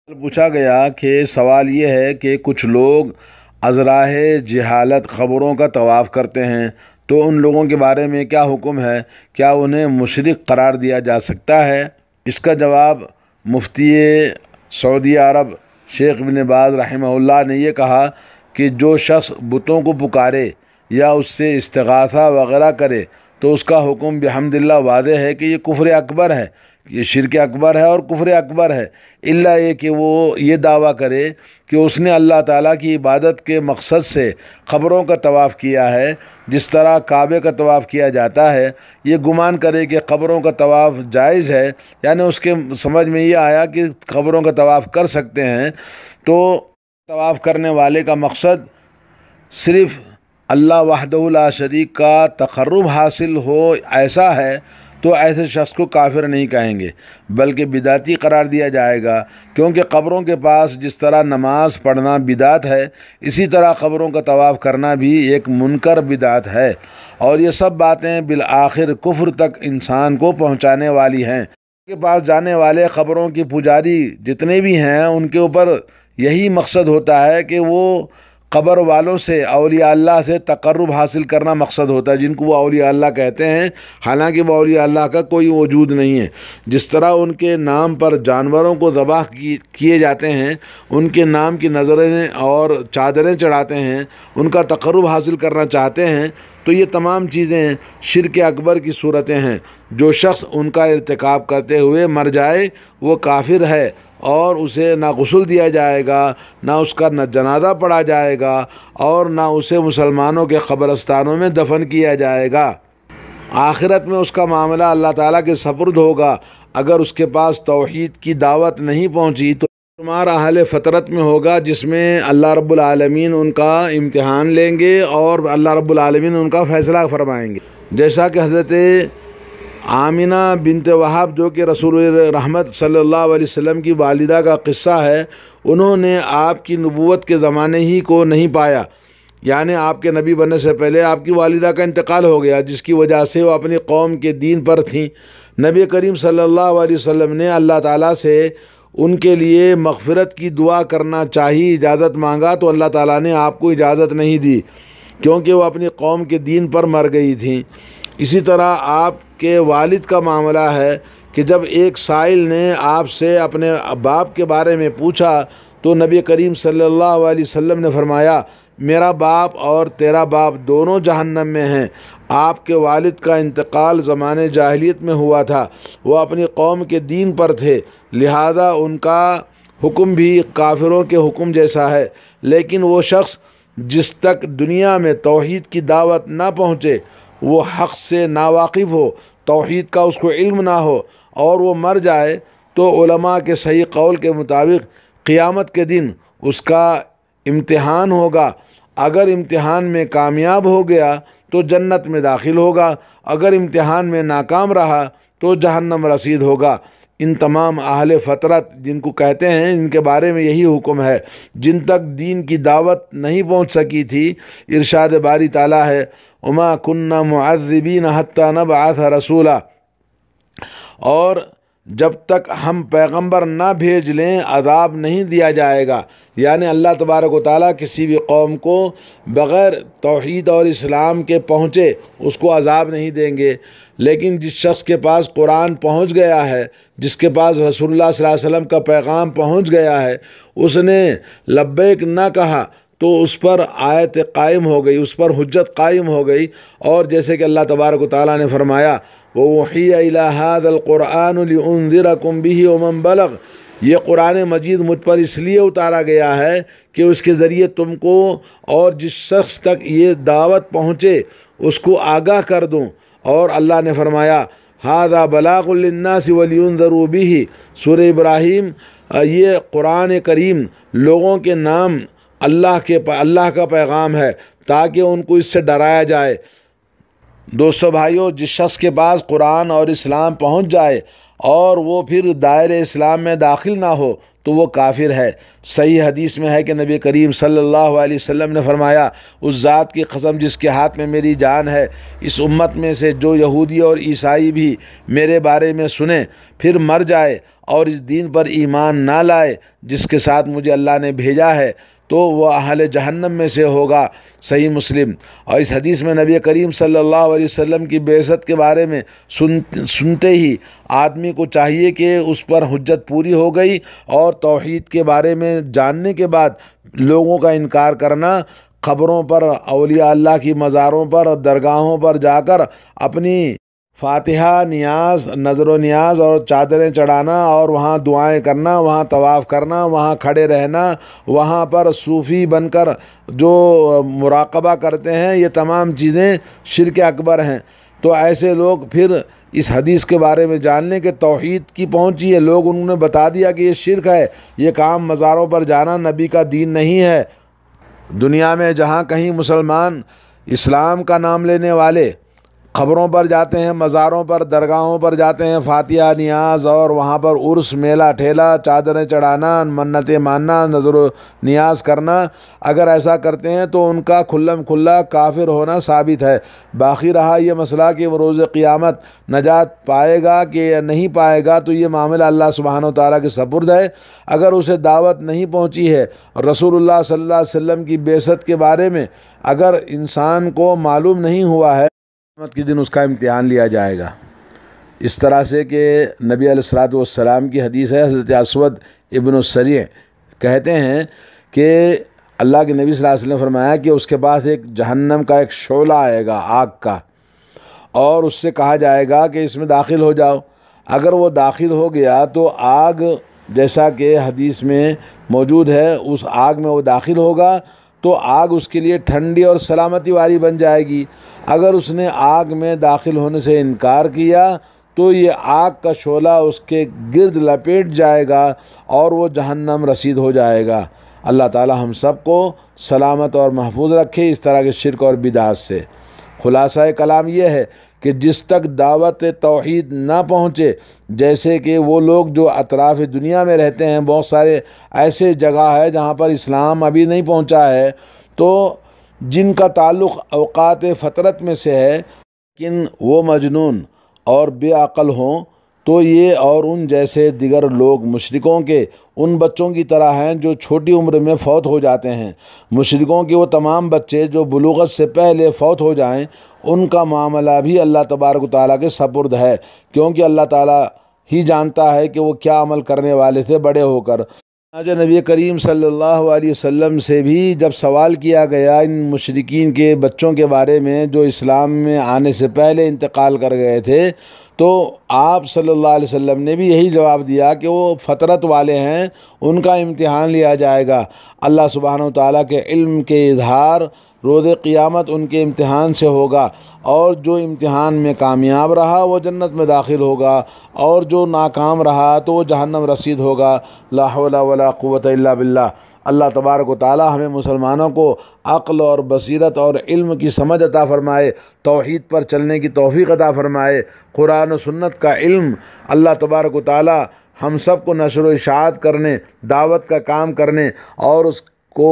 پوچھا گیا کہ سوال یہ ہے کہ کچھ لوگ ازراہ جہالت خبروں کا طواف کرتے ہیں، تو ان لوگوں کے بارے میں کیا حکم ہے؟ کیا انہیں مشرک قرار دیا جا سکتا ہے؟ اس کا جواب مفتی سعودی عرب شیخ ابن باز رحمہ اللہ نے یہ کہا کہ جو شخص بتوں کو پکارے یا اس سے استغاثہ وغیرہ کرے تو اس کا حکم بحمداللہ واضح ہے کہ یہ کفر اکبر ہے، یہ شرک اکبر ہے اور کفر اکبر ہے، الا یہ کہ وہ یہ دعویٰ کرے کہ اس نے اللہ تعالیٰ کی عبادت کے مقصد سے قبروں کا طواف کیا ہے، جس طرح کعبے کا طواف کیا جاتا ہے۔ یہ گمان کرے کہ قبروں کا طواف جائز ہے، یعنی اس کے سمجھ میں یہ آیا کہ قبروں کا طواف کر سکتے ہیں، تو طواف کرنے والے کا مقصد صرف اللہ وحدہ لا شریک کا تقرب حاصل ہو ایسا ہے، تو ایسے شخص کو کافر نہیں کہیں گے بلکہ بدعتی قرار دیا جائے گا، کیونکہ قبروں کے پاس جس طرح نماز پڑھنا بدعت ہے، اسی طرح قبروں کا طواف کرنا بھی ایک منکر بدعت ہے، اور یہ سب باتیں بالآخر کفر تک انسان کو پہنچانے والی ہیں۔ کے پاس جانے والے قبروں کی پجاری جتنے بھی ہیں، ان کے اوپر یہی مقصد ہوتا ہے کہ وہ قبر والوں سے، اولیاء اللہ سے تقرب حاصل کرنا مقصد ہوتا ہے، جن کو وہ اولیاء اللہ کہتے ہیں، حالانکہ وہ اولیاء اللہ کا کوئی وجود نہیں ہے۔ جس طرح ان کے نام پر جانوروں کو ذبح کیے جاتے ہیں، ان کے نام کی نظریں اور چادریں چڑھاتے ہیں، ان کا تقرب حاصل کرنا چاہتے ہیں، تو یہ تمام چیزیں شرک اکبر کی صورتیں ہیں۔ جو شخص ان کا ارتکاب کرتے ہوئے مر جائے وہ کافر ہے، اور اسے نہ غسل دیا جائے گا، نہ اس کا نہ جنازہ پڑھا جائے گا، اور نہ اسے مسلمانوں کے قبرستانوں میں دفن کیا جائے گا۔ آخرت میں اس کا معاملہ اللہ تعالیٰ کے سپرد ہوگا۔ اگر اس کے پاس توحید کی دعوت نہیں پہنچی تو شمار اہل فطرت میں ہوگا، جس میں اللہ رب العالمین ان کا امتحان لیں گے اور اللہ رب العالمین ان کا فیصلہ فرمائیں گے۔ جیسا کہ حضرت آمنہ بنت وہب، جو کہ رسول رحمت صلی اللہ علیہ وسلم کی والدہ کا قصہ ہے، انہوں نے آپ کی نبوت کے زمانے ہی کو نہیں پایا، یعنی آپ کے نبی بننے سے پہلے آپ کی والدہ کا انتقال ہو گیا، جس کی وجہ سے وہ اپنی قوم کے دین پر تھیں۔ نبی کریم صلی اللہ علیہ وسلم نے اللہ تعالیٰ سے ان کے لیے مغفرت کی دعا کرنا چاہی، اجازت مانگا، تو اللہ تعالیٰ نے آپ کو اجازت نہیں دی، کیونکہ وہ اپنی قوم کے دین پر مر گئی تھیں۔ اسی طرح آپ کے والد کا معاملہ ہے کہ جب ایک سائل نے آپ سے اپنے باپ کے بارے میں پوچھا تو نبی کریم صلی اللہ علیہ وسلم نے فرمایا، میرا باپ اور تیرا باپ دونوں جہنم میں ہیں۔ آپ کے والد کا انتقال زمانے جاہلیت میں ہوا تھا، وہ اپنی قوم کے دین پر تھے، لہذا ان کا حکم بھی کافروں کے حکم جیسا ہے۔ لیکن وہ شخص جس تک دنیا میں توحید کی دعوت نہ پہنچے، وہ حق سے ناواقف ہو، توحید کا اس کو علم نہ ہو، اور وہ مر جائے، تو علماء کے صحیح قول کے مطابق قیامت کے دن اس کا امتحان ہوگا۔ اگر امتحان میں کامیاب ہو گیا تو جنت میں داخل ہوگا، اگر امتحان میں ناکام رہا تو جہنم رسید ہوگا۔ ان تمام اہل فطرت جن کو کہتے ہیں، ان کے بارے میں یہی حکم ہے۔ جن تک دین کی دعوت نہیں پہنچ سکی تھی، ارشاد باری تعالیٰ ہے، وَمَا كُنَّا مُعَذِّبِينَ حَتَّى نَبْعَثَ رَسُولًا، اور جب تک ہم پیغمبر نہ بھیج لیں عذاب نہیں دیا جائے گا، یعنی اللہ تبارک و تعالیٰ کسی بھی قوم کو بغیر توحید اور اسلام کے پہنچے اس کو عذاب نہیں دیں گے۔ لیکن جس شخص کے پاس قرآن پہنچ گیا ہے، جس کے پاس رسول اللہ صلی اللہ علیہ وسلم کا پیغام پہنچ گیا ہے، اس نے لبیک نہ کہا تو اس پر آیت قائم ہو گئی، اس پر حجت قائم ہو گئی، اور جیسے کہ اللہ تبارک و تعالیٰ نے فرمایا، وَأُوحِيَ إِلَىٰ هَٰذَا الْقُرْآنُ لِأُنذِرَكُم بِهِ وَمَن بَلَغَ، یہ قرآن مجید مجھ پر اس لیے اتارا گیا ہے کہ اس کے ذریعے تم کو اور جس شخص تک یہ دعوت پہنچے اس کو آگاہ کر دوں۔ اور اللہ نے فرمایا، هَٰذَا بَلَاغٌ لِلنَّاسِ وَلِيُنذَرُوا بِهِ، سورہ ابراہیم، یہ قرآن کریم لوگوں کے نام اللہ کا پیغام ہے تاکہ ان کو اس سے ڈرایا جائے۔ دوستو بھائیو، جس شخص کے پاس قرآن اور اسلام پہنچ جائے اور وہ پھر دائرہ اسلام میں داخل نہ ہو تو وہ کافر ہے۔ صحیح حدیث میں ہے کہ نبی کریم صلی اللہ علیہ وسلم نے فرمایا، اس ذات کی قسم جس کے ہاتھ میں میری جان ہے، اس امت میں سے جو یہودی اور عیسائی بھی میرے بارے میں سنے پھر مر جائے اور اس دین پر ایمان نہ لائے جس کے ساتھ مجھے اللہ نے بھیجا ہے، تو وہ اہل جہنم میں سے ہوگا۔ صحیح مسلم۔ اور اس حدیث میں نبی کریم صلی اللہ علیہ وسلم کی بعثت کے بارے میں سنتے ہی آدمی کو چاہیے کہ اس پر حجت پوری ہو گئی، اور توحید کے بارے میں جاننے کے بعد لوگوں کا انکار کرنا، قبروں پر، اولیاء اللہ کی مزاروں پر، درگاہوں پر جا کر اپنی فاتحہ، نیاز، نظر و نیاز اور چادریں چڑھانا اور وہاں دعائیں کرنا، وہاں طواف کرنا، وہاں کھڑے رہنا، وہاں پر صوفی بن کر جو مراقبہ کرتے ہیں، یہ تمام چیزیں شرک اکبر ہیں۔ تو ایسے لوگ پھر اس حدیث کے بارے میں جاننے کے توحید کی پہنچی ہے، لوگ انہوں نے بتا دیا کہ یہ شرک ہے، یہ کام مزاروں پر جانا نبی کا دین نہیں ہے۔ دنیا میں جہاں کہیں مسلمان اسلام کا نام لینے والے قبروں پر جاتے ہیں، مزاروں پر، درگاہوں پر جاتے ہیں، فاتحہ، نیاز اور وہاں پر عرس، میلہ ٹھیلا، چادریں چڑھانا، منتیں ماننا، نظر و نیاز کرنا، اگر ایسا کرتے ہیں تو ان کا کھلم کھلا کافر ہونا ثابت ہے۔ باقی رہا یہ مسئلہ کہ وہ روز قیامت نجات پائے گا کہ نہیں پائے گا، تو یہ معاملہ اللہ سبحانہ و تعالیٰ کے سپرد ہے۔ اگر اسے دعوت نہیں پہنچی ہے، رسول اللہ صلی اللہ علیہ وسلم کی بعثت کے بارے میں اگر انسان کو معلوم نہیں ہوا ہے، قیامت کے دن اس کا امتحان لیا جائے گا۔ اس طرح سے کہ نبی علیہ الصلوۃ والسلام کی حدیث ہے، حضرت اسود ابن السریع کہتے ہیں کہ اللہ کے نبی صلی اللہ علیہ وسلم نے فرمایا کہ اس کے بعد ایک جہنم کا ایک شعلہ آئے گا آگ کا، اور اس سے کہا جائے گا کہ اس میں داخل ہو جاؤ۔ اگر وہ داخل ہو گیا تو آگ، جیسا کہ حدیث میں موجود ہے، اس آگ میں وہ داخل ہوگا تو آگ اس کے لیے ٹھنڈی اور سلامتی والی بن جائے گی۔ اگر اس نے آگ میں داخل ہونے سے انکار کیا تو یہ آگ کا شعلہ اس کے گرد لپیٹ جائے گا اور وہ جہنم رسید ہو جائے گا۔ اللہ تعالی ہم سب کو سلامت اور محفوظ رکھے اس طرح کے شرک اور بدعات سے۔ خلاصہ کلام یہ ہے کہ جس تک دعوت توحید نہ پہنچے، جیسے کہ وہ لوگ جو اطراف دنیا میں رہتے ہیں، بہت سارے ایسے جگہ ہے جہاں پر اسلام ابھی نہیں پہنچا ہے، تو جن کا تعلق اوقات فطرت میں سے ہے، لیکن وہ مجنون اور بے عقل ہوں، تو یہ اور ان جیسے دیگر لوگ مشرکوں کے ان بچوں کی طرح ہیں جو چھوٹی عمر میں فوت ہو جاتے ہیں۔ مشرکوں کے وہ تمام بچے جو بلوغت سے پہلے فوت ہو جائیں، ان کا معاملہ بھی اللہ تبارک و تعالیٰ کے سپرد ہے، کیونکہ اللہ تعالیٰ ہی جانتا ہے کہ وہ کیا عمل کرنے والے تھے بڑے ہو کر۔ چنانچہ نبی کریم صلی اللہ علیہ وسلم سے بھی جب سوال کیا گیا ان مشرکین کے بچوں کے بارے میں جو اسلام میں آنے سے پہلے انتقال کر گئے تھے، تو آپ صلی اللہ علیہ وسلم نے بھی یہی جواب دیا کہ وہ فطرت والے ہیں، ان کا امتحان لیا جائے گا۔ اللہ سبحانہ و تعالیٰ کے علم کے اظہار روز قیامت ان کے امتحان سے ہوگا، اور جو امتحان میں کامیاب رہا وہ جنت میں داخل ہوگا، اور جو ناکام رہا تو وہ جہنم رسید ہوگا۔ لا حول ولا قوت الا باللہ۔ اللہ تبارک و تعالی ہمیں مسلمانوں کو عقل اور بصیرت اور علم کی سمجھ عطا فرمائے، توحید پر چلنے کی توفیق عطا فرمائے۔ قرآن و سنت کا علم اللہ تبارک و تعالی ہم سب کو نشر و اشاعت کرنے، دعوت کا کام کرنے اور اس کو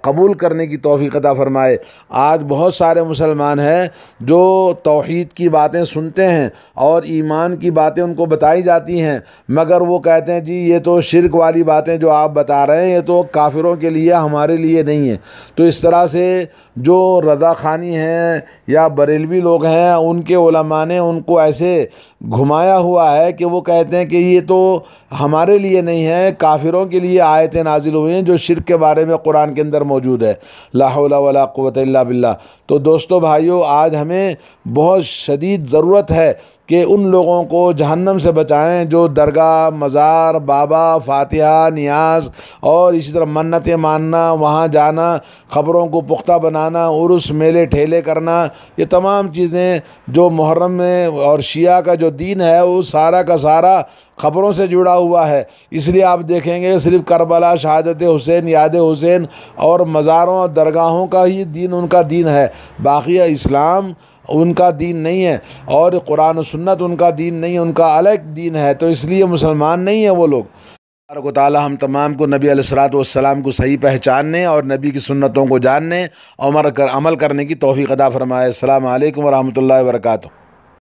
قبول کرنے کی توفیق عطا فرمائے۔ آج بہت سارے مسلمان ہیں جو توحید کی باتیں سنتے ہیں اور ایمان کی باتیں ان کو بتائی جاتی ہیں، مگر وہ کہتے ہیں جی یہ تو شرک والی باتیں جو آپ بتا رہے ہیں یہ تو کافروں کے لیے، ہمارے لیے نہیں ہے۔ تو اس طرح سے جو رضا خانی ہیں یا بریلوی لوگ ہیں، ان کے علماء نے ان کو ایسے گھمایا ہوا ہے کہ وہ کہتے ہیں کہ یہ تو ہمارے لیے نہیں ہے، کافروں کے لیے آیتیں نازل ہوئی ہیں جو شرک کے بارے میں قرآن کے اندر موجود ہے۔ لا حول ولا قوت الا باللہ۔ تو دوستو بھائیو، آج ہمیں بہت شدید ضرورت ہے کہ ان لوگوں کو جہنم سے بچائیں جو درگاہ، مزار، بابا، فاتحہ، نیاز اور اسی طرح منتیں ماننا، وہاں جانا، خبروں کو پختہ بنانا، عرس، میلے ٹھیلے کرنا، یہ تمام چیزیں جو محرم میں اور شیعہ کا جو دین ہے وہ سارا کا سارا خبروں سے جڑا ہوا ہے۔ اس لیے آپ دیکھیں گے صرف کربلا، شہادت حسین، یاد حسین اور مزاروں اور درگاہوں کا ہی دین ان کا دین ہے، باقی اسلام ان کا دین نہیں ہے، اور قرآن و سنت ان کا دین نہیں ہے، ان کا الگ دین ہے۔ تو اس لیے مسلمان نہیں ہیں وہ لوگ۔ تبارک و تعالی ہم تمام کو نبی علیہ الصلوۃ والسلام کو صحیح پہچاننے اور نبی کی سنتوں کو جاننے اور عمل کرنے کی توفیق عطا فرمائے۔ السلام علیکم ورحمۃ اللہ وبرکاتہ۔